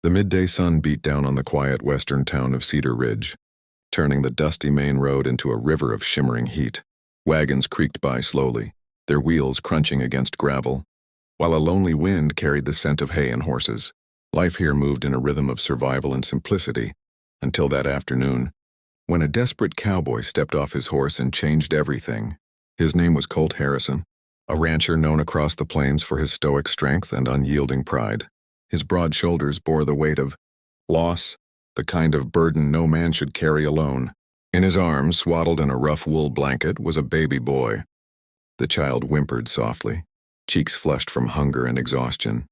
The midday sun beat down on the quiet western town of Cedar Ridge, turning the dusty main road into a river of shimmering heat. Wagons creaked by slowly, their wheels crunching against gravel, while a lonely wind carried the scent of hay and horses. Life here moved in a rhythm of survival and simplicity, until that afternoon, when a desperate cowboy stepped off his horse and changed everything. His name was Colt Harrison, a rancher known across the plains for his stoic strength and unyielding pride. His broad shoulders bore the weight of loss, the kind of burden no man should carry alone. In his arms, swaddled in a rough wool blanket, was a baby boy. The child whimpered softly, cheeks flushed from hunger and exhaustion.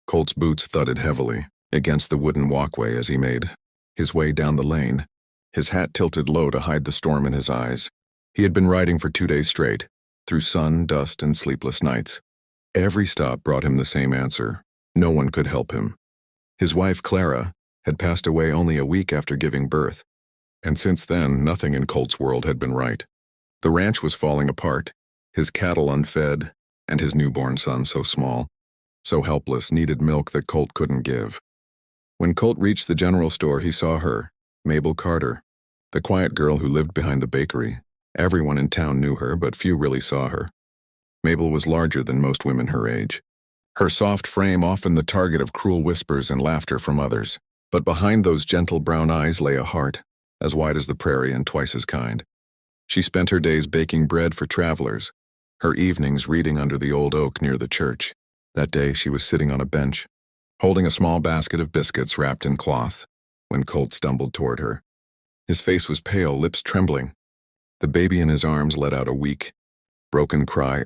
Colt's boots thudded heavily against the wooden walkway as he made his way down the lane, his hat tilted low to hide the storm in his eyes. He had been riding for 2 days straight, through sun, dust, and sleepless nights. Every stop brought him the same answer. No one could help him. His wife, Clara, had passed away only a week after giving birth, and since then, nothing in Colt's world had been right. The ranch was falling apart, his cattle unfed, and his newborn son so small, so helpless, needed milk that Colt couldn't give. When Colt reached the general store, he saw her, Mabel Carter, the quiet girl who lived behind the bakery. Everyone in town knew her, but few really saw her. Mabel was larger than most women her age, her soft frame often the target of cruel whispers and laughter from others. But behind those gentle brown eyes lay a heart, as wide as the prairie and twice as kind. She spent her days baking bread for travelers, her evenings reading under the old oak near the church. That day she was sitting on a bench, holding a small basket of biscuits wrapped in cloth, when Colt stumbled toward her. His face was pale, lips trembling. The baby in his arms let out a weak, broken cry,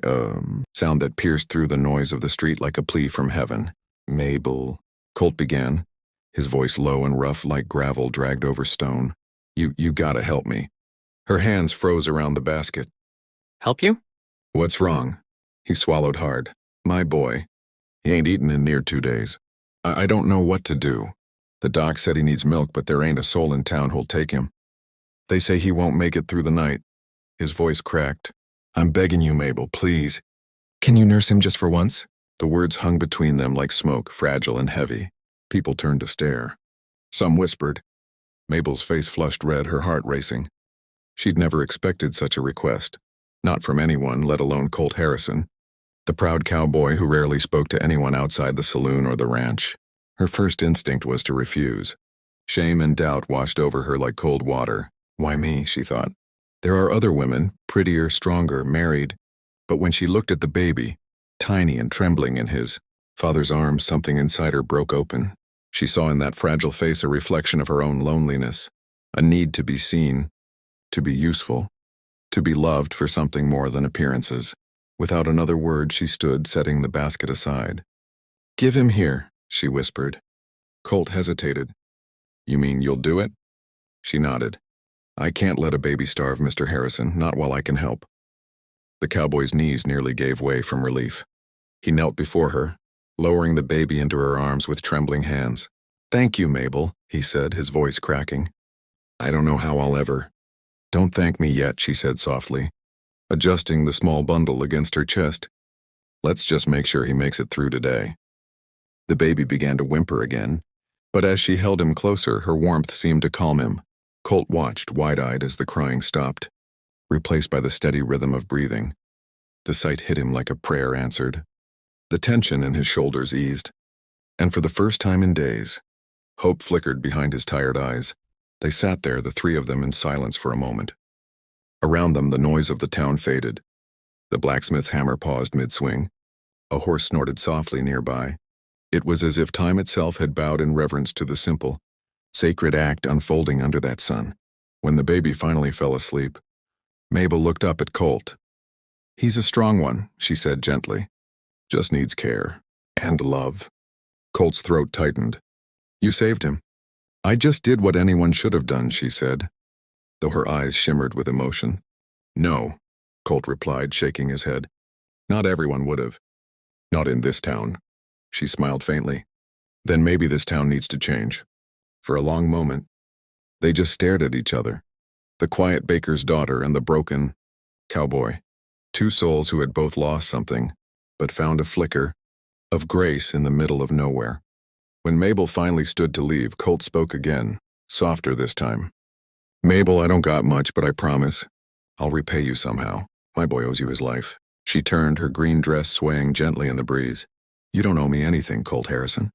sound that pierced through the noise of the street like a plea from heaven. "Mabel," Colt began, his voice low and rough like gravel dragged over stone. You gotta help me." Her hands froze around the basket. Help you? "What's wrong?" He swallowed hard. "My boy. He ain't eaten in near 2 days. I don't know what to do. The doc said he needs milk, but there ain't a soul in town who'll take him. They say he won't make it through the night." His voice cracked. "I'm begging you, Mabel, please. Can you nurse him just for once?" The words hung between them like smoke, fragile and heavy. People turned to stare. Some whispered. Mabel's face flushed red, her heart racing. She'd never expected such a request. Not from anyone, let alone Colt Harrison, the proud cowboy who rarely spoke to anyone outside the saloon or the ranch. Her first instinct was to refuse. Shame and doubt washed over her like cold water. Why me, she thought. There are other women, prettier, stronger, married. But when she looked at the baby, tiny and trembling in his father's arms, something inside her broke open. She saw in that fragile face a reflection of her own loneliness, a need to be seen, to be useful, to be loved for something more than appearances. Without another word, she stood, setting the basket aside. "Give him here," she whispered. Colt hesitated. "You mean you'll do it?" She nodded. "I can't let a baby starve, Mr. Harrison, not while I can help." The cowboy's knees nearly gave way from relief. He knelt before her, lowering the baby into her arms with trembling hands. "Thank you, Mabel," he said, his voice cracking. "I don't know how I'll ever." "Don't thank me yet," she said softly, adjusting the small bundle against her chest. "Let's just make sure he makes it through today." The baby began to whimper again, but as she held him closer, her warmth seemed to calm him. Colt watched, wide-eyed, as the crying stopped, replaced by the steady rhythm of breathing. The sight hit him like a prayer answered. The tension in his shoulders eased, and for the first time in days, hope flickered behind his tired eyes. They sat there, the three of them, in silence for a moment. Around them, the noise of the town faded. The blacksmith's hammer paused mid-swing. A horse snorted softly nearby. It was as if time itself had bowed in reverence to the simple, sacred act unfolding under that sun. When the baby finally fell asleep, Mabel looked up at Colt. "He's a strong one," she said gently. "Just needs care. And love." Colt's throat tightened. "You saved him." "I just did what anyone should have done," she said, though her eyes shimmered with emotion. "No," Colt replied, shaking his head. "Not everyone would have. Not in this town." She smiled faintly. "Then maybe this town needs to change." For a long moment, they just stared at each other. The quiet baker's daughter and the broken cowboy. Two souls who had both lost something, but found a flicker of grace in the middle of nowhere. When Mabel finally stood to leave, Colt spoke again, softer this time. Mabel, I don't got much, but I promise. I'll repay you somehow. My boy owes you his life. She turned, her green dress swaying gently in the breeze. You don't owe me anything, Colt Harrison.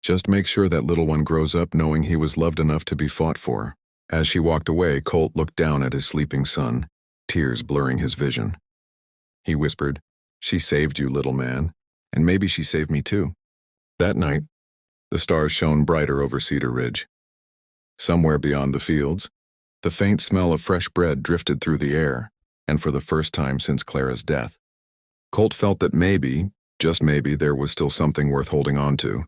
Just make sure that little one grows up knowing he was loved enough to be fought for. As she walked away, Colt looked down at his sleeping son, tears blurring his vision. He whispered, "She saved you, little man, and maybe she saved me too." That night, the stars shone brighter over Cedar Ridge. Somewhere beyond the fields, the faint smell of fresh bread drifted through the air, and for the first time since Clara's death, Colt felt that maybe, just maybe, there was still something worth holding on to.